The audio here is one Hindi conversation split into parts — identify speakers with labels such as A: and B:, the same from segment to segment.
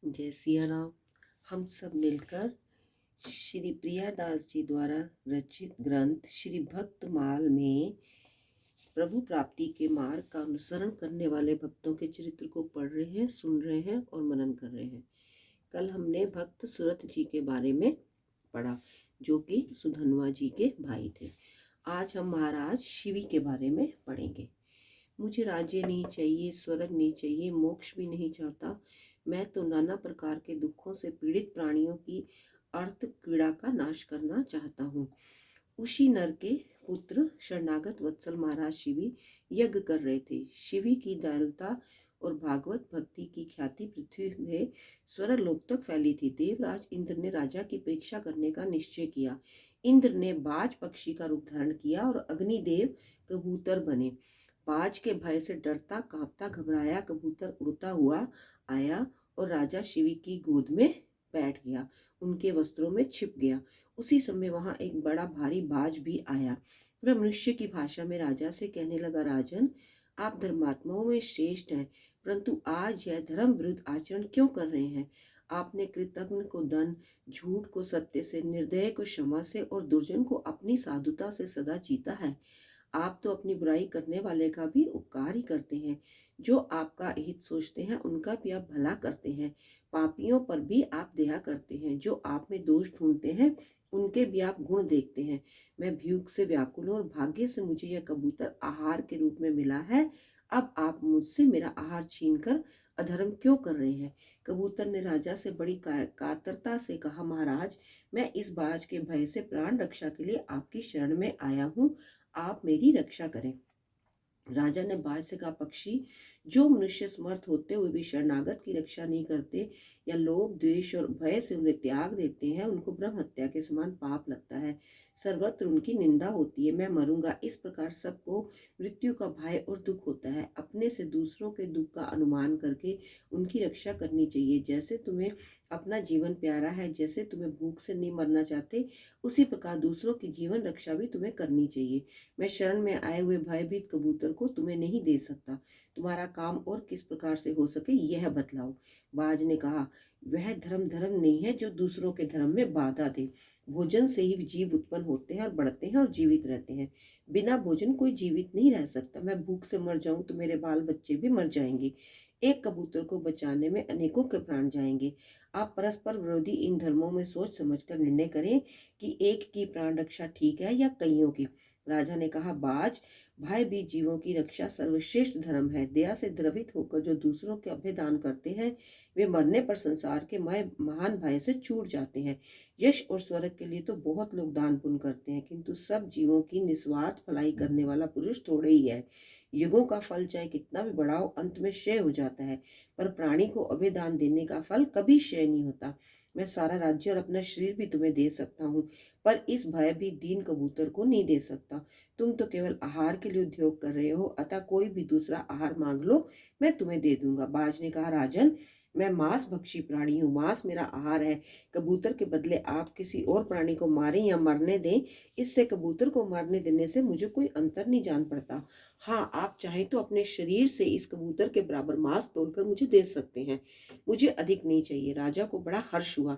A: जय सिया राम। हम सब मिलकर श्री प्रियादास जी द्वारा रचित ग्रंथ श्री भक्तमाल में प्रभु प्राप्ति के मार्ग का अनुसरण करने वाले भक्तों के चरित्र को पढ़ रहे हैं, सुन रहे हैं और मनन कर रहे हैं। कल हमने भक्त सुरत जी के बारे में पढ़ा, जो कि सुधनवा जी के भाई थे। आज हम महाराज शिवी के बारे में पढ़ेंगे। मुझे राज्य नहीं चाहिए, स्वर्ग नहीं चाहिए, मोक्ष भी नहीं चाहता। मैं तो नाना प्रकार के दुखों से पीड़ित प्राणियों की अर्थ पीड़ा का नाश करना चाहता हूँ। उसी नर के पुत्र शरणागत वत्सल महाराज शिवी यज्ञ कर रहे थे। शिवी की दयालुता और भागवत भक्ति की ख्याति पृथ्वी में स्वर्ग लोक तक फैली थी। देवराज इंद्र ने राजा की परीक्षा करने का निश्चय किया। इंद्र ने बाज पक्षी का रूप धारण किया और अग्निदेव कबूतर बने। बाज के भय से डरता कांपता घबराया कबूतर उड़ता हुआ आया और राजा शिवी की गोद में बैठ गया, उनके वस्त्रों में छिप गया। उसी समय वहां एक बड़ा भारी बाज भी आया। वह मनुष्य की भाषा में राजा से कहने लगा, राजन, आप धर्मात्माओं में श्रेष्ठ हैं, परंतु आज यह धर्म विरुद्ध आचरण क्यों कर रहे हैं? आपने कृतज्ञ को धन, झूठ को सत्य से, निर्दय को क्षमा से और दुर्जन को अपनी साधुता से सदा जीता है। आप तो अपनी बुराई करने वाले का भी उपकार ही करते हैं। जो आपका हित सोचते हैं उनका भी आप भला करते हैं। पापियों पर भी आप दया करते हैं। जो आप में दोष ढूंढते हैं उनके भी आप गुण देखते हैं। मैं भूख से व्याकुल हूं और भाग्य से मुझे यह कबूतर आहार के रूप में मिला है। अब आप मुझसे मेरा आहार छीनकर अधर्म क्यों कर रहे हैं? कबूतर ने राजा से बड़ी कातरता से कहा, महाराज, मैं इस बाज के भय से प्राण रक्षा के लिए आपकी शरण में आया हूँ, आप मेरी रक्षा करें। राजा ने बाज से कहा, पक्षी, जो मनुष्य समर्थ होते हुए भी शरणागत की रक्षा नहीं करते या लोभ द्वेष और भय से उन्हें त्याग देते हैं, उनको ब्रह्म हत्या के समान पाप लगता है। सर्वत्र उनकी निंदा होती है। मैं मरूंगा, इस प्रकार सबको मृत्यु का भय और दुख होता है। अपने से दूसरों के दुख का अनुमान करके उनकी रक्षा करनी चाहिए। जैसे तुम्हें अपना जीवन प्यारा है, जैसे तुम्हें भूख से नहीं मरना चाहते, उसी प्रकार दूसरों की जीवन रक्षा भी तुम्हें करनी चाहिए। मैं शरण में आए हुए भयभीत कबूतर को तुम्हें नहीं दे सकता। तुम्हारा काम और किस प्रकार से हो सके यह बतलाओ। बाज ने कहा, वह धर्म नहीं है जो दूसरों के धर्म में बाधा दे। भोजन से ही जीव उत्पन्न होते हैं और बढ़ते हैं और जीवित रहते हैं। बिना भोजन कोई जीवित नहीं रह सकता। मैं भूख से मर जाऊं तो मेरे बाल बच्चे भी मर जाएंगे। एक कबूतर को बचाने में अनेकों के प्राण जाएंगे। आप परस्पर विरोधी इन धर्मों में सोच समझकर निर्णय करें कि एक की प्राण रक्षा ठीक है या कईयों की। राजा ने कहा, बाज, भयभीत जीवों की रक्षा सर्वश्रेष्ठ धर्म है। दया से द्रवित होकर जो दूसरों के अभ्यदान करते हैं, वे मरने पर संसार के महान भय से छूट जाते हैं। यश और स्वर्ग के लिए तो बहुत लोग दान पुण्य करते हैं, किंतु सब जीवों की निस्वार्थ भलाई करने वाला पुरुष थोड़े ही है। युगों का फल चाहे कितना भी बड़ा हो, अंत में क्षय हो जाता है, पर प्राणी को अभयदान देने का फल कभी क्षय नहीं होता। मैं सारा राज्य और अपना शरीर भी तुम्हें दे सकता हूँ, पर इस भय भी दीन कबूतर को नहीं दे सकता। तुम तो केवल आहार के लिए उद्योग कर रहे हो, अतः कोई भी दूसरा आहार मांग लो, मैं तुम्हें दे दूंगा। बाज ने कहा, राजन, मैं मांस भक्षी प्राणी हूँ, मांस मेरा आहार है। कबूतर के बदले आप किसी और प्राणी को मारें या मरने दें, इससे कबूतर को मारने देने से मुझे कोई अंतर नहीं जान पड़ता। हाँ, आप चाहें तो अपने शरीर से इस कबूतर के बराबर मांस तोड़कर मुझे दे सकते हैं, मुझे अधिक नहीं चाहिए। राजा को बड़ा हर्ष हुआ।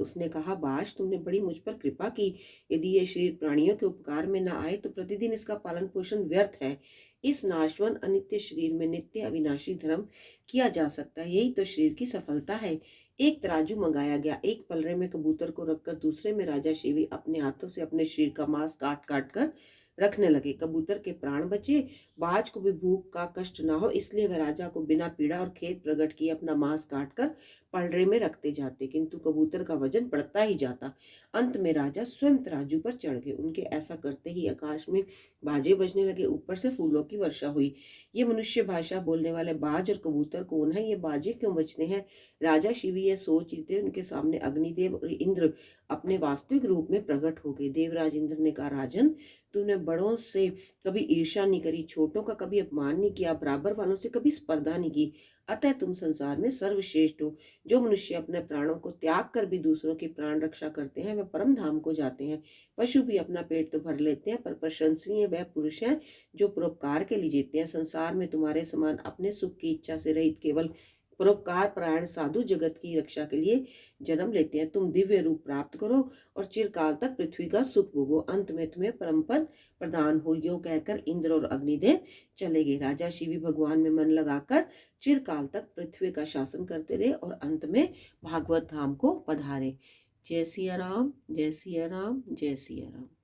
A: उसने कहा, बाज, तुमने बड़ी मुझ पर कृपा की। यदि ये शरीर प्राणियों के उपकार में न आए तो प्रतिदिन इसका पालन पोषण व्यर्थ है। इस नाशवान अनित्य शरीर में नित्य अविनाशी धर्म किया जा सकता है, यही तो शरीर की सफलता है। एक तराजू मंगाया गया। एक पलरे में कबूतर को रखकर दूसरे में राजा शिवी अपने हाथों से अपने शरीर का मांस काट काट कर रखने लगे। कबूतर के प्राण बचे, बाज को भी भूख का कष्ट ना हो, इसलिए वह राजा को बिना पीड़ा और खेद प्रकट किए अपना मांस काट कर पलड़े में रखते जाते, किंतु कबूतर का वजन बढ़ता ही जाता। अंत में राजा स्वयं तराजू पर चढ़ गए। उनके ऐसा करते ही आकाश में बाजे बजने लगे, ऊपर से फूलों की वर्षा हुई। ये मनुष्य भाषा बोलने वाले बाज और कबूतर कौन है? ये बाजे क्यों बजते हैं? राजा शिवी ये सोच रहे थे, उनके सामने अग्निदेव और इंद्र अपने वास्तविक रूप में प्रकट हो गए। देवराज इंद्र ने कहा, राजन, तूने बड़ों से कभी ईर्ष्या नहीं करी, छोटों का कभी अपमान नहीं किया, बराबर वालों से कभी स्पर्धा नहीं की, अतः तुम संसार में सर्वश्रेष्ठ हो। जो मनुष्य अपने प्राणों को त्याग कर भी दूसरों की प्राण रक्षा करते हैं, वे परम धाम को जाते हैं। पशु भी अपना पेट तो भर लेते हैं, पर प्रशंसनीय वह पुरुष है जो परोपकार के लिए जीते हैं। संसार में तुम्हारे समान अपने सुख की इच्छा से रहित केवल परोपकार परायण साधु जगत की रक्षा के लिए जन्म लेते हैं। तुम दिव्य रूप प्राप्त करो और चिरकाल तक पृथ्वी का सुख भोगो, अंत में तुम्हें परम पद प्रदान हो। यो कहकर इंद्र और अग्निदेव चले गए। राजा शिवी भगवान में मन लगाकर चिरकाल तक पृथ्वी का शासन करते रहे और अंत में भागवत धाम को पधारे। जय सिया राम, जय सिया राम, जय सिया राम।